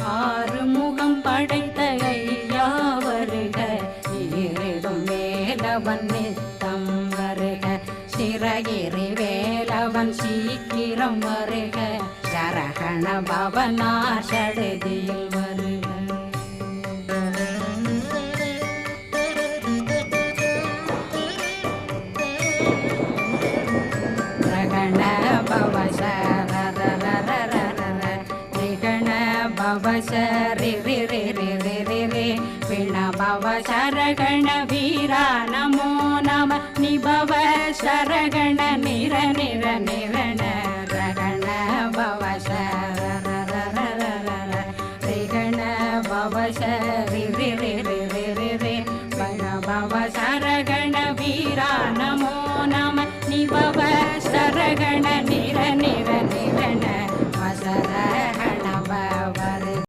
ஆறு முகம் படைத்த ஐயா வருக, ஈரிடும் வேலவன் நித்தம் வருக, சிறகிரி வேலவன் சீக்கிரம் வருக, சரகண பவனா சடுதியில் வருக. ரகண பவ சரி ரி ரி ரி ரி ரி ரி பிண பவ சரகண வீரா நமோ நம நிபவ சரகண நிர நிர நிரண ரகண பவ சர ரிகண பவ சர